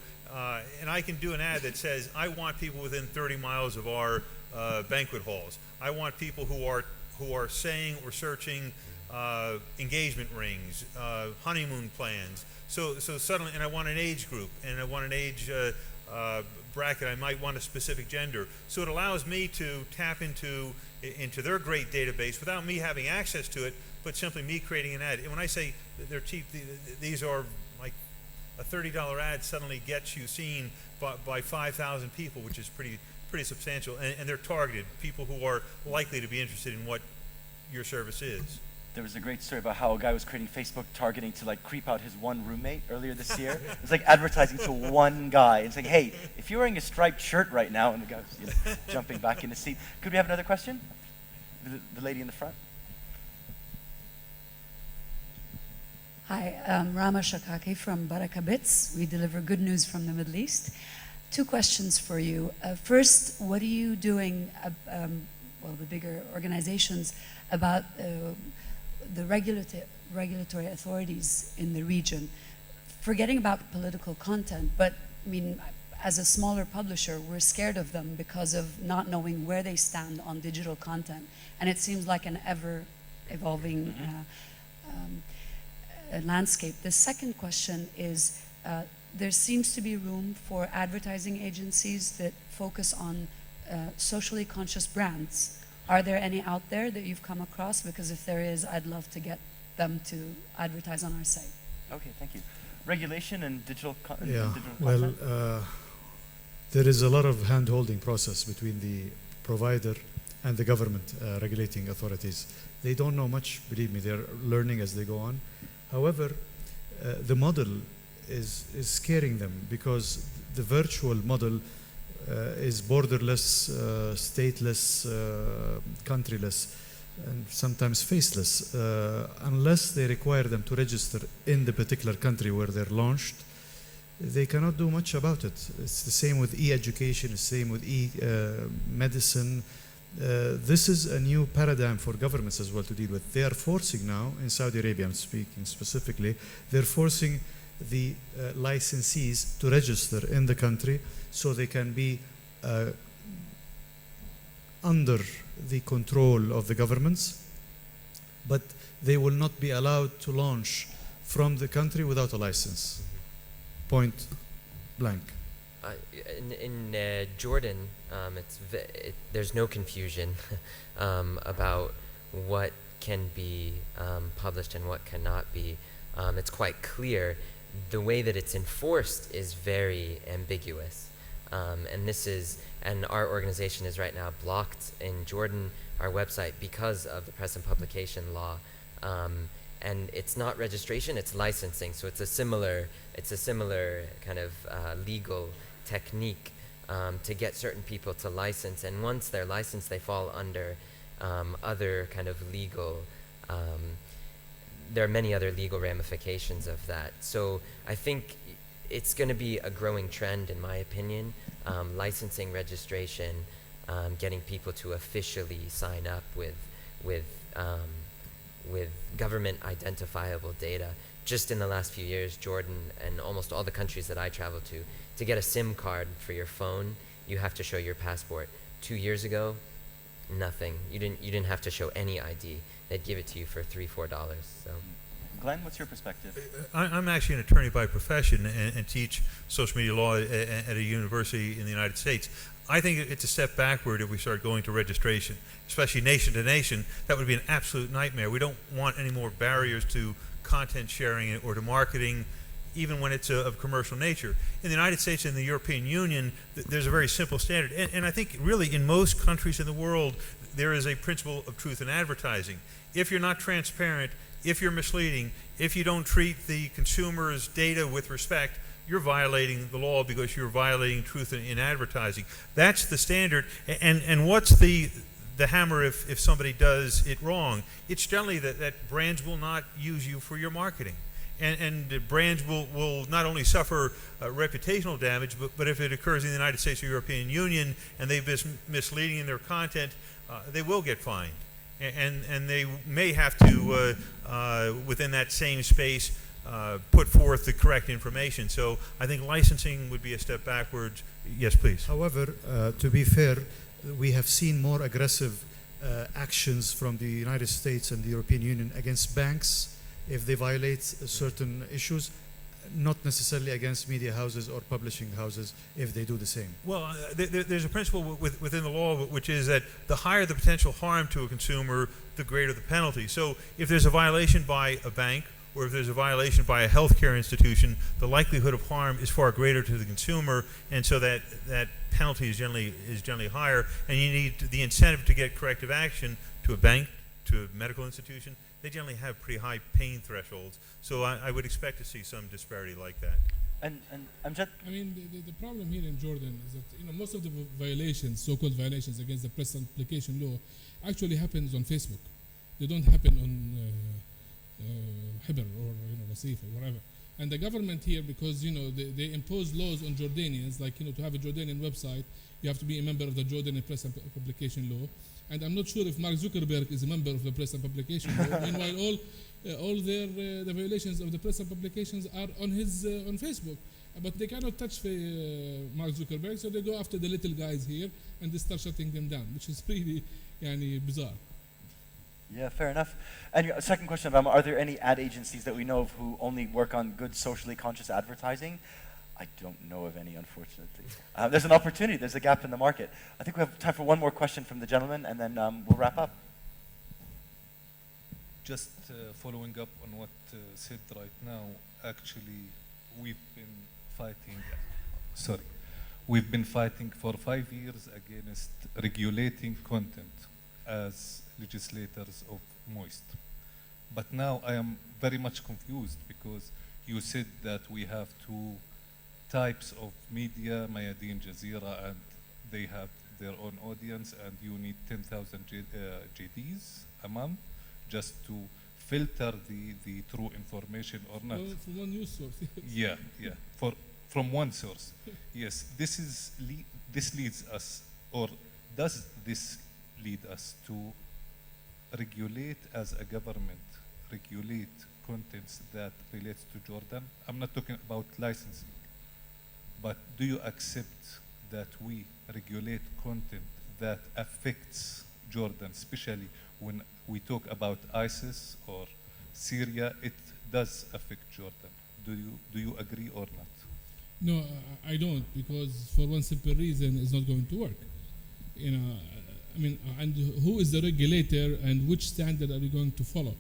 and I can do an ad that says, I want people within 30 miles of our banquet halls. I want people who are saying or searching engagement rings, honeymoon plans. So suddenly, and I want an age group, and I want an age bracket. I might want a specific gender. So it allows me to tap into their great database without me having access to it, but simply me creating an ad. And when I say they're cheap, these are like a $30 ad suddenly gets you seen by 5,000 people, which is pretty substantial. And they're targeted, people who are likely to be interested in what your service is. There was a great story about how a guy was creating Facebook targeting to like creep out his one roommate earlier this year. It was like advertising to one guy and saying, hey, if you're wearing a striped shirt right now, and the guy was jumping back in his seat. Could we have another question? The lady in the front. Hi, I'm Rama Shakaki from Baraka Bits. We deliver good news from the Middle East. 2 questions for you. First, what are you doing, the bigger organizations, about the regulatory authorities in the region? Forgetting about political content, but I mean, as a smaller publisher, we're scared of them because of not knowing where they stand on digital content. And it seems like an ever-evolving landscape. The second question is, there seems to be room for advertising agencies that focus on socially conscious brands. Are there any out there that you've come across? Because if there is, I'd love to get them to advertise on our site. Okay, thank you. Regulation and digital content? There is a lot of hand-holding process between the provider and the government regulating authorities. They don't know much, believe me, they're learning as they go on. However, the model is scaring them because the virtual model is borderless, stateless, countryless, and sometimes faceless. Unless they require them to register in the particular country where they're launched, they cannot do much about it. It's the same with e-education, it's the same with e-medicine. This is a new paradigm for governments as well to deal with. They are forcing now, in Saudi Arabia I'm speaking specifically, they're forcing the licensees to register in the country so they can be under the control of the governments, but they will not be allowed to launch from the country without a license. Point blank. In Jordan, there's no confusion about what can be published and what cannot be. It's quite clear. The way that it's enforced is very ambiguous. And our organization is right now blocked in Jordan, our website, because of the press and publication law. And it's not registration, it's licensing. So it's a similar kind of legal technique to get certain people to license. And once they're licensed, they fall under other kind of legal, there are many other legal ramifications of that. So I think it's going to be a growing trend, in my opinion, licensing, registration, getting people to officially sign up with government identifiable data. Just in the last few years, Jordan and almost all the countries that I travel to get a SIM card for your phone, you have to show your passport. 2 years ago, nothing. You didn't have to show any ID. They'd give it to you for $3-4. So. Glenn, what's your perspective? I'm actually an attorney by profession and teach social media law at a university in the United States. I think it's a step backward if we start going to registration, especially nation to nation. That would be an absolute nightmare. We don't want any more barriers to content sharing or to marketing, even when it's of commercial nature. In the United States and the European Union, there's a very simple standard. And I think really in most countries in the world, there is a principle of truth in advertising. If you're not transparent, if you're misleading, if you don't treat the consumer's data with respect, you're violating the law because you're violating truth in advertising. That's the standard. And what's the hammer if somebody does it wrong? It's generally that brands will not use you for your marketing. And brands will not only suffer reputational damage, but if it occurs in the United States or European Union and they've been misleading in their content, they will get fined. And they may have to, within that same space, put forth the correct information. So I think licensing would be a step backwards. Yes, please. However, to be fair, we have seen more aggressive actions from the United States and the European Union against banks if they violate certain issues, not necessarily against media houses or publishing houses if they do the same. Well, there's a principle within the law which is that the higher the potential harm to a consumer, the greater the penalty. So if there's a violation by a bank or if there's a violation by a healthcare institution, the likelihood of harm is far greater to the consumer, and so that penalty is generally higher, and you need the incentive to get corrective action to a bank, to a medical institution. They generally have pretty high pain thresholds, so I would expect to see some disparity like that. And Amjad? I mean, the problem here in Jordan is that most of the violations, so-called violations against the press and publication law, actually happens on Facebook. They don't happen on Hibr or Wasif or whatever. And the government here, because they impose laws on Jordanians, like to have a Jordanian website, you have to be a member of the Jordanian press and publication law. And I'm not sure if Mark Zuckerberg is a member of the press and publication law. Meanwhile, all the violations of the press and publications are on his on Facebook. But they cannot touch Mark Zuckerberg, so they go after the little guys here and they start shutting them down, which is pretty bizarre. Yeah, fair enough. And your second question, Rama, are there any ad agencies that we know of who only work on good socially conscious advertising? I don't know of any, unfortunately. There's an opportunity. There's a gap in the market. I think we have time for one more question from the gentleman, and then we'll wrap up. Just following up on what said right now, actually, we've been fighting for 5 years against regulating content as legislators of Moist. But now I am very much confused because you said that we have two types of media, Mayadeen, Jazeera, and they have their own audience, and you need 10,000 JDs a month just to filter the true information or not. Well, from one news source. Yeah. From one source. Yes, this leads us, or does this lead us to regulate as a government, regulate contents that relates to Jordan? I'm not talking about licensing, but do you accept that we regulate content that affects Jordan, especially when we talk about ISIS or Syria? It does affect Jordan. Do you agree or not? No, I don't, because for one simple reason, it's not going to work. And who is the regulator and which standard are we going to follow?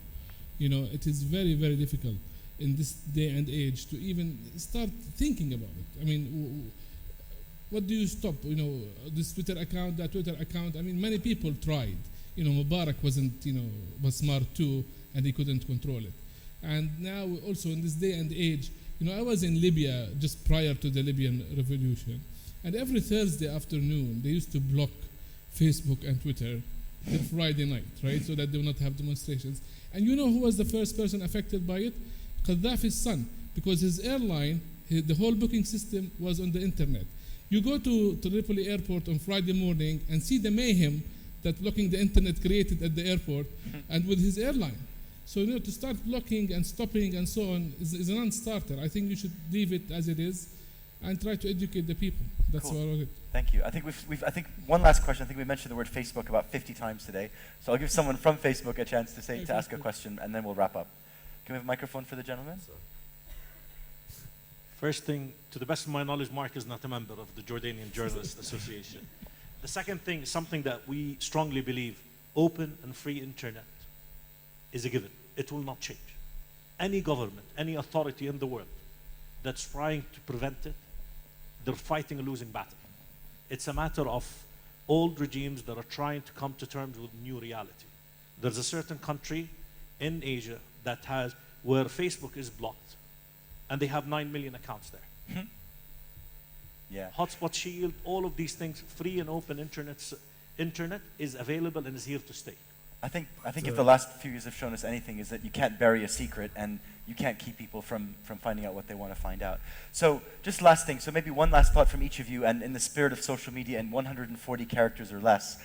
It is very, very difficult in this day and age to even start thinking about it. I mean, what do you stop? This Twitter account, that Twitter account. I mean, many people tried. Mubarak was smart too, and he couldn't control it. And now also in this day and age, I was in Libya just prior to the Libyan revolution, and every Thursday afternoon they used to block Facebook and Twitter the Friday night, right? So that they will not have demonstrations. And who was the first person affected by it? Gaddafi's son, because his airline, the whole booking system was on the internet. You go to Tripoli airport on Friday morning and see the mayhem that blocking the internet created at the airport and with his airline. So to start blocking and stopping and so on is a non-starter. I think you should leave it as it is. and try to educate the people. That's Cool. about it. Thank you. I think I think one last question. I think we mentioned the word Facebook about 50 times today. So I'll give someone from Facebook a chance to Hey, ask a Facebook. question, and then we'll wrap up. Can we have a microphone for the gentleman? First thing, to the best of my knowledge, Mark is not a member of the Jordanian Journalists Association. The second thing is something that we strongly believe, open and free internet is a given. It will not change. Any government, any authority in the world that's trying to prevent it, they're fighting a losing battle. It's a matter of old regimes that are trying to come to terms with new reality. There's a certain country in Asia that has, where Facebook is blocked, and they have 9 million accounts there. Yeah. Hotspot Shield, all of these things, free and open internet is available and is here to stay. I think if the last few years have shown us anything, is that you can't bury a secret and you can't keep people from finding out what they want to find out. So just last thing, so maybe one last thought from each of you, and in the spirit of social media in 140 characters or less,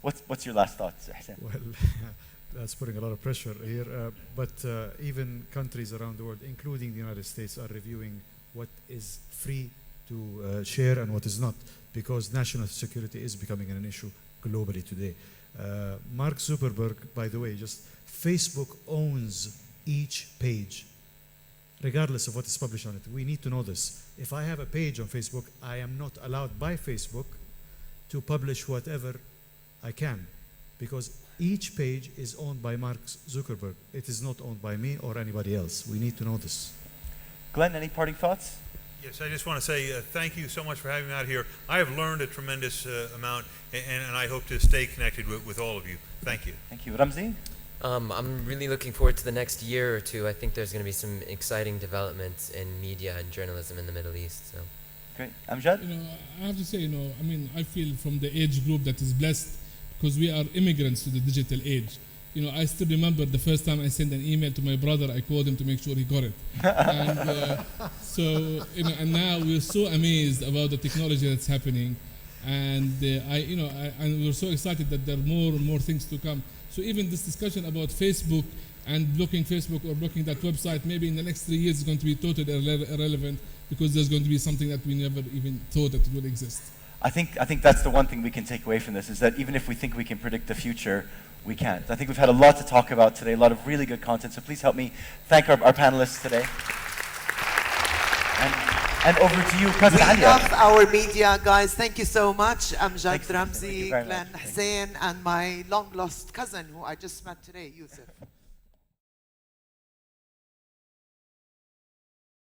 what's your last thoughts, Hussein? Well, that's putting a lot of pressure here. But even countries around the world, including the United States, are reviewing what is free to share and what is not, because national security is becoming an issue globally today. Mark Zuckerberg, by the way, just Facebook owns each page, regardless of what is published on it. We need to know this. If I have a page on Facebook, I am not allowed by Facebook to publish whatever I can, because each page is owned by Mark Zuckerberg. It is not owned by me or anybody else. We need to know this. Glenn, any parting thoughts? Yes, I just want to say thank you so much for having me out here. I have learned a tremendous amount, and I hope to stay connected with all of you. Thank you. Thank you. Ramzi? I'm really looking forward to the next year or two. I think there's going to be some exciting developments in media and journalism in the Middle East. So. Great. Amjad? I have to say, I feel from the age group that is blessed because we are immigrants to the digital age. I still remember the first time I sent an email to my brother, I called him to make sure he got it. And and now we're so amazed about the technology that's happening. And and we're so excited that there are more and more things to come. So even this discussion about Facebook and blocking Facebook or blocking that website, maybe in the next 3 years is going to be totally irrelevant because there's going to be something that we never even thought that it would exist. I think that's the one thing we can take away from this, is that even if we think we can predict the future, we can't. I think we've had a lot to talk about today, a lot of really good content, so please help me thank our panelists today. And over to you, Cousin We Alia. love our media, guys. Thank you so much. Amjad Thank you Ramzi, very Glenn much. Hussein, and my long-lost cousin who I just met today, Yusuf.